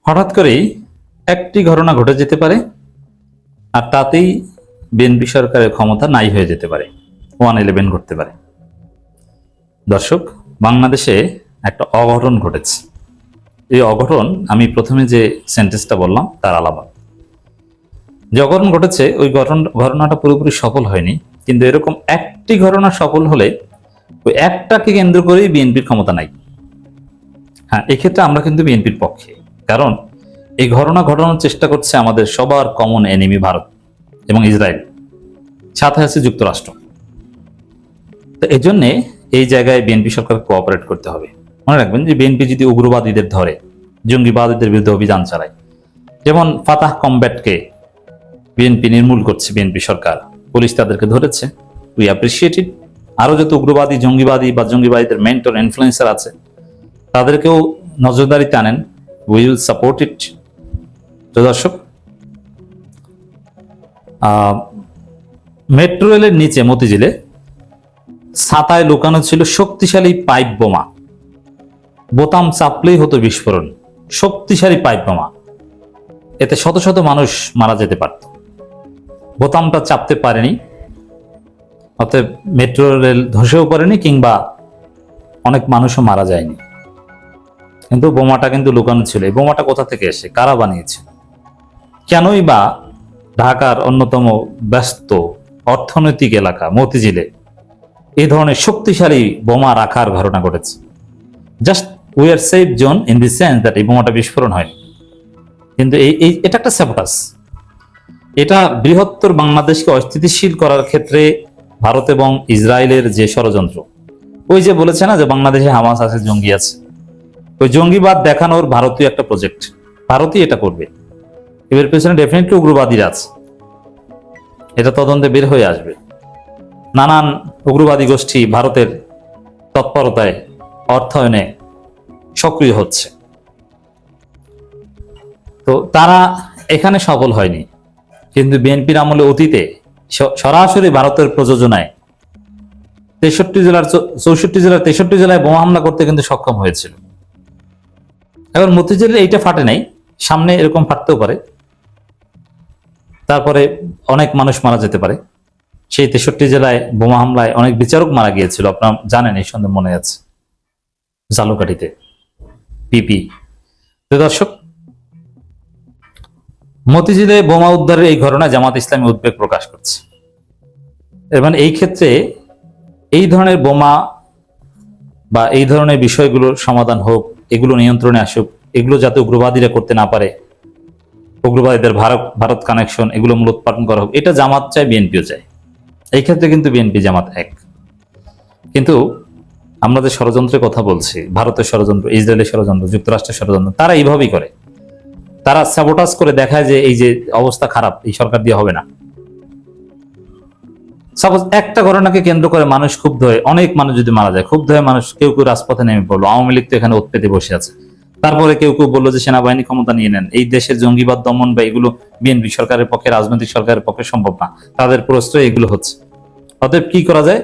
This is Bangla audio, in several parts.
হঠাৎ করেই একটি ঘটনা ঘটে যেতে পারে, আর তাতেই বিএনপি সরকারের ক্ষমতা নাই হয়ে যেতে পারে, 111 ঘটতে পারে। দর্শক, বাংলাদেশে একটা অঘটন ঘটেছে। এই অঘটন আমি প্রথমে যে সেন্টেন্সটা বললাম তার আলাদা। যে অঘটন ঘটেছে ওই ঘটনাটা পুরোপুরি সফল হয়নি, কিন্তু এরকম একটি ঘটনা সফল হলে ওই একটাকে কেন্দ্র করেই বিএনপির ক্ষমতা নাই। হ্যাঁ, এক্ষেত্রে আমরা কিন্তু বিএনপির পক্ষে, কারণ এই ঘটনা ঘটানোর চেষ্টা করছে আমাদের সবার কমন এনিমি ভারত এবং ইসরায়েল, সাথে আছে যুক্তরাষ্ট্র। তো এই জন্যে এই জায়গায় বিএনপি সরকার কোঅপারেট করতে হবে। মনে রাখবেন যে বিএনপি যদি উগ্রবাদীদের ধরে, জঙ্গিবাদীদের বিরুদ্ধে অভিযান চালায়, যেমন ফাতাহ কমব্যাটকে বিএনপি নির্মূল করছে, বিএনপি সরকার, পুলিশ তাদেরকে ধরেছে, উই অ্যাপ্রিসিয়েট ইট। আরো যত উগ্রবাদী, জঙ্গিবাদী বা জঙ্গিবাদীদের মেন্টর, ইনফ্লুয়েন্সার আছে, তাদেরকেও নজরদারিতে আনেন, উই উইল সাপোর্ট ইট। তো দর্শক, মেট্রো রেলের নিচে মতিঝিলে ছাতায় লুকানো ছিল শক্তিশালী পাইপ বোমা। বোতাম চাপলেই হতো বিস্ফোরণ। শক্তিশালী পাইপ বোমা, এতে শত শত মানুষ মারা যেতে পারত। বোতামটা চাপতে পারেনি, অতএব মেট্রো রেল ধসেও পড়েনি, কিংবা অনেক মানুষও মারা যায়নি। কিন্তু বোমাটা কিন্তু লুকানো ছিল। এই বোমাটা কোথা থেকে এসে, কারা বানিয়েছে? কেনই বা ঢাকার অন্যতম ব্যস্ত অর্থনৈতিক এলাকা মতিঝিলে এই ধরনের শক্তিশালী বোমা রাখার ঘটনা ঘটেছে? Just we are safe zone in the sense that এই বোমাটা বিস্ফোরণ হয়নি, কিন্তু এটা একটা স্যাবোটাজ। এটা বৃহত্তর বাংলাদেশকে অস্থিতিশীল করার ক্ষেত্রে ভারত এবং ইসরায়েলের যে ষড়যন্ত্র, ওই যে বলেছে না যে বাংলাদেশে হামাস আছে, জঙ্গি আছে, ওই জঙ্গিবাদ দেখানোর ভারতীয় একটা প্রজেক্ট। ভারতই এটা করবে। এর পেছনে ডেফিনেটলি উগ্রবাদীরা আছে, এটা তদন্তে বের হয়ে আসবে। নানান উগ্রবাদী গোষ্ঠী ভারতের তৎপরতায়, অর্থায়নে সক্রিয় হচ্ছে। তো তারা এখানে সফল হয়নি, কিন্তু বিএনপির আমলে অতীতে সরাসরি ভারতের প্রযোজনায় 64 জেলার 63 জেলায় বোমা হামলা করতে কিন্তু সক্ষম হয়েছিল। এখন মতিঝিলে এইটা ফাটে নাই, সামনে এরকম ফাটতেও পারে, তারপরে অনেক মানুষ মারা যেতে পারে। সেই 63 জেলায় বোমা হামলায় অনেক বিচারক মারা গিয়েছিল, আপনারা জানেন, এই সন্দেহ মনে আছে, জালুকাঠিতে পিপি। তো দর্শক, মতিঝিলে বোমা উদ্ধারের এই ঘটনায় জামাত ইসলামী উদ্বেগ প্রকাশ করছে। এবং এই ক্ষেত্রে এই ধরনের বোমা বা এই ধরনের বিষয়গুলোর সমাধান হোক, এগুলো নিয়ন্ত্রণে আসুক, এগুলো যাতে উগ্রবাদীরা করতে না পারে, উগ্রবাদীদের ভারত কানেকশন, এগুলো মূলোৎপাটন করা হোক, এটা জামাত চায়, বিএনপিও চায়। এই ক্ষেত্রে কিন্তু বিএনপি জামাত এক। কিন্তু আমরা যে ষড়যন্ত্রের কথা বলছি, ভারতের ষড়যন্ত্র, ইসরায়েলের ষড়যন্ত্র, যুক্তরাষ্ট্রের ষড়যন্ত্র, তারা এইভাবেই করে। তারা স্যাবোটাজ করে দেখায় যে এই যে অবস্থা খারাপ, এই সরকার দিয়ে হবে না। সাপোজ একটা ঘটনাকে কেন্দ্র করে মানুষ ক্ষুব্ধ হয়ে, অনেক মানুষ যদি মারা যায়, ক্ষুব্ধ হয়ে মানুষ কেউ কেউ রাজপথে নেমে পড়লো, আওয়ামী লীগ তো এখানে উৎপেতে বসে আছে। তারপরে কেউ কেউ বললো যে সেনাবাহিনী ক্ষমতা নিয়ে নেন, এই দেশের জঙ্গিবাদ দমন বা এগুলো বিএনপি সরকারের পক্ষে, রাজনৈতিক সরকারের পক্ষে সম্ভব না, তাদের প্রশ্রয় এগুলো হচ্ছে। অতএব কি করা যায়,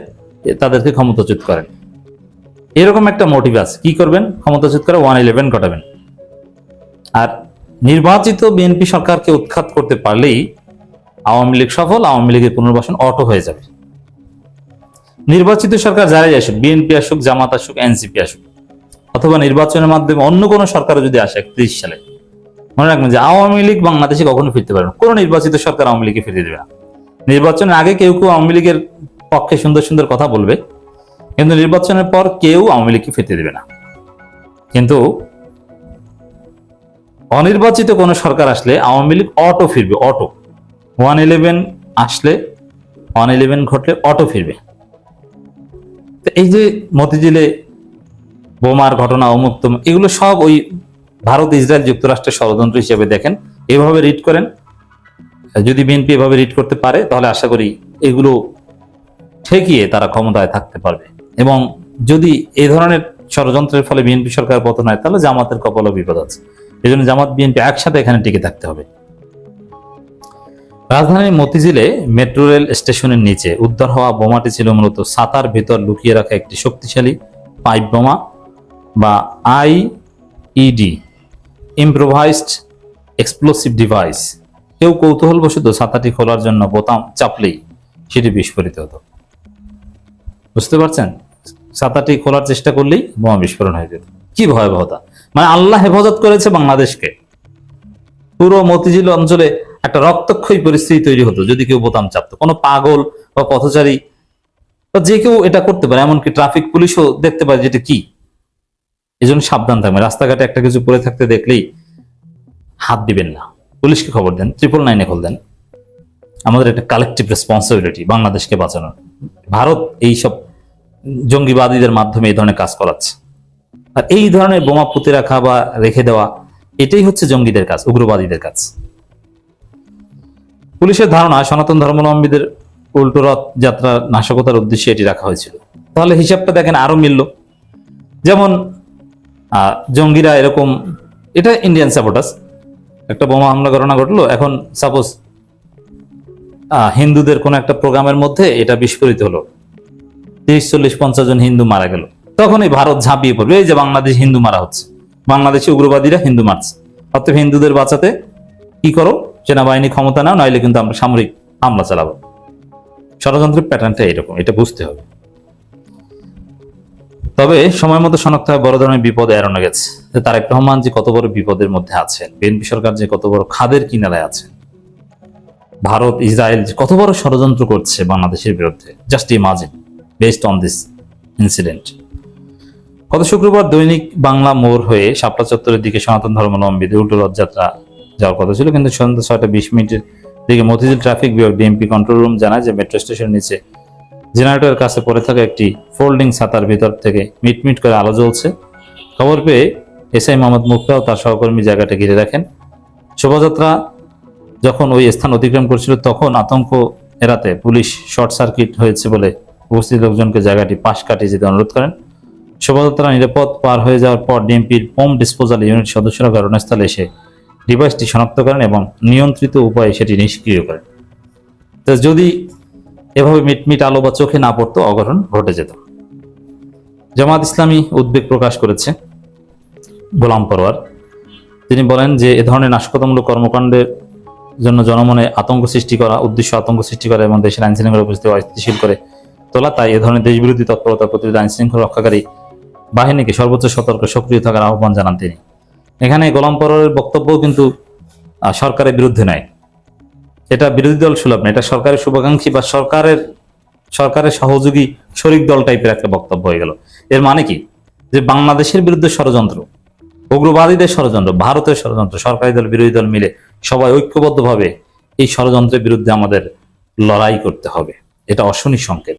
তাদেরকে ক্ষমতাচ্যুত করেন। এরকম একটা মোটিভ আছে। কি করবেন? ক্ষমতাচ্যুত করে 111 ঘটাবেন। আর নির্বাচিত বিএনপি সরকারকে উৎখাত করতে পারলেই আওয়ামী লীগ সফল, আওয়ামী লীগের পুনর্বাসন অটো হয়ে যাবে। নির্বাচিত সরকার যারাই আসুক, বিএনপি আসুক, জামাত আসুক, এনসিপি আসুক, অথবা নির্বাচনের মাধ্যমে অন্য কোনো সরকারও যদি আসে 31 সালে, মনে রাখবেন যে আওয়ামী লীগ বাংলাদেশে কখনো ফিরতে পারবে না। কোনো নির্বাচিত সরকার আওয়ামী লীগকে ফিরিয়ে দেবে না। নির্বাচনের আগে কেউ কেউ আওয়ামী লীগের পক্ষে সুন্দর সুন্দর কথা বলবে, কিন্তু নির্বাচনের পর কেউ আওয়ামী লীগকে ফিরতে দেবে না। কিন্তু অনির্বাচিত কোনো সরকার আসলে আওয়ামী লীগ অটো ফিরবে, অটো। 111 আসলে, 111 ঘটলে অটো ফিরবে। তো এই যে মতিঝিলে বোমার ঘটনা, অমুক্ত, এগুলো সব ওই ভারত, ইসরায়েল, যুক্তরাষ্ট্রের ষড়যন্ত্র হিসেবে দেখেন। এভাবে রিড করেন। যদি বিএনপি এভাবে রিড করতে পারে, তাহলে আশা করি এগুলো ঠেকিয়ে তারা ক্ষমতায় থাকতে পারবে। এবং যদি এই ধরনের ষড়যন্ত্রের ফলে বিএনপি সরকার পতন হয়, তাহলে জামাতের কপালও বিপদ আছে। এই জন্য জামাত বিএনপি একসাথে এখানে টিকে থাকতে হবে। রাজধানীর মতিঝিলে মেট্রো রেল স্টেশনের নিচে উদ্ধার হওয়া বোমাটি ছিল মূলত ছাতার ভেতর লুকিয়ে রাখা একটি শক্তিশালী পাইপ বোমা বা আইইডি। Improvised explosive device. কেউ কৌতূহলবশত ছাতাটি খোলার জন্য বোতাম চাপলেই সেটি বিস্ফোরিত হতো। বুঝতে পারছেন? ছাতাটি খোলার চেষ্টা করলেই বোমা বিস্ফোরণ হয়ে যেত। কি ভয়াবহতা! মানে আল্লাহ হেফাজত করেছে বাংলাদেশকে। পুরো মতিঝিল অঞ্চলে একটা রক্তক্ষয়ী পরিস্থিতি তৈরি হতো যদি কেউ বোতাম চাপতো। কোনো পাগল বা পথচারী বা যে কেউ এটা করতে পারে, এমনকি ট্রাফিক পুলিশও দেখতে পারে যেটা কি। এই জন্য সাবধান থাকবেন। রাস্তাঘাটে একটা কিছু পরে থাকতে দেখলেই হাত দিবেন না, পুলিশকে খবর দেন, 999 কল দেন। আমাদের একটা কালেকটিভ রেসপন্সিবিলিটি বাংলাদেশকে বাঁচানোর। ভারত এইসব জঙ্গিবাদীদের মাধ্যমে এই ধরনের কাজ করাচ্ছে। আর এই ধরনের বোমা পুঁতে রাখা বা রেখে দেওয়া, এটাই হচ্ছে জঙ্গিদের কাজ, উগ্রবাদীদের কাজ। পুলিশের ধারণা সনাতন ধর্মাবলম্বীদের উল্টো রথ যাত্রা নাশকতার উদ্দেশ্যে এটি রাখা হয়েছিল। তাহলে হিসাবটা দেখেন আরো মিলল। যেমন জঙ্গিরা এরকম, এটা ইন্ডিয়ান সাপোর্টার্স, একটা বোমা হামলা ঘটনা ঘটলো, এখন সাপোজ হিন্দুদের কোন একটা প্রোগ্রামের মধ্যে এটা বিস্ফোরিত হলো, 30-40-50 জন হিন্দু মারা গেল। তখন এই ভারত ঝাঁপিয়ে পড়বে, এই যে বাংলাদেশ হিন্দু মারা হচ্ছে, বাংলাদেশি উগ্রবাদীরা হিন্দু মারছে, অতএব হিন্দুদের বাঁচাতে কি করো, সেনাবাহিনী ক্ষমতা নাও, নইলে কিন্তু আমরা সামরিক হামলা চালাবো। ষড়যন্ত্রের প্যাটার্নটা এরকম, এটা বুঝতে হবে। তবে সময় মতো শনাক্ত হয় বড় ধরনের বিপদে এড়ানো গেছে। তারেক রহমান যে কত বড় বিপদের মধ্যে আছেন, বিএনপি সরকার যে কত বড় খাদের কিনারায় আছে, ভারত ইসরায়েল যে কত বড় ষড়যন্ত্র করছে বাংলাদেশের বিরুদ্ধে, just imagine based on this incident. গত শুক্রবার দৈনিক বাংলা মোড় হয়ে শাপলা চত্বরের দিকে সনাতন ধর্মাবলম্বীদের উল্টো রথযাত্রা যাওয়ার কথা ছিল, কিন্তু সন্ধ্যা 6:20 দিকে মতিঝিল ট্রাফিক বিভাগ ডিএমপি কন্ট্রোল রুম জানায় যে মেট্রো স্টেশনের নিচে জেনারেটরের কাছে পড়ে থাকা একটি ফোল্ডিং ছাতার ভিতর থেকে মিটমিট করে আলো জ্বলছে। খবর পেয়ে এসআই মোহাম্মদ মুক্তা ও তার সহকর্মী জায়গাটা ঘিরে রাখেন। শোভাযাত্রা যখন ওই স্থান অতিক্রম করছিল তখন আতঙ্ক এড়াতে পুলিশ শর্ট সার্কিট হয়েছে বলে উপস্থিত লোকজনকে জায়গাটি পাশ কাটিয়ে যেতে অনুরোধ করেন। শোভাযাত্রা নিরাপদ পার হয়ে যাওয়ার পর ডিএমপির বোম ডিসপোজাল ইউনিট সদস্যরা ঘটনাস্থলে এসে ডিভাইসটি শনাক্ত করেন এবং নিয়ন্ত্রিত উপায়ে সেটি নিষ্ক্রিয় করেন। তো যদি এভাবে মিটমিট আলো বা চোখে না পড়তো, অঘটন ঘটে যেত। জামাত ইসলামী উদ্বেগ প্রকাশ করেছে গোলাম পরোয়ার। তিনি বলেন যে এ ধরনের নাশকতামূলক কর্মকাণ্ডের জন্য জনমনে আতঙ্ক সৃষ্টি করা, উদ্দেশ্য আতঙ্ক সৃষ্টি করা এবং দেশের আইন শৃঙ্খলা পরিস্থিতি অস্থিতিশীল করে তোলা। তাই এ ধরনের দেশবিরোধী তৎপরতা প্রতিরোধ আইন শৃঙ্খলা রক্ষাকারী বাহিনীকে সর্বোচ্চ সতর্ক সক্রিয় থাকার আহ্বান জানান তিনি। এখানে গোলাম পরোয়ারের বক্তব্য কিন্তু সরকারের বিরুদ্ধে নয়, এটা বিরোধী দল সুলভ না, এটা সরকারের শুভাকাঙ্ক্ষী বা সরকারের সহযোগী শরিক দল টাইপের একটা বক্তব্য হয়ে গেল। এর মানে কি, যে বাংলাদেশের বিরুদ্ধে ষড়যন্ত্র, উগ্রবাদীদের ষড়যন্ত্র, ভারতের ষড়যন্ত্র, সরকারি দল বিরোধী দল মিলে সবাই ঐক্যবদ্ধভাবে এই ষড়যন্ত্রের বিরুদ্ধে আমাদের লড়াই করতে হবে। এটা অশনি সংকেত।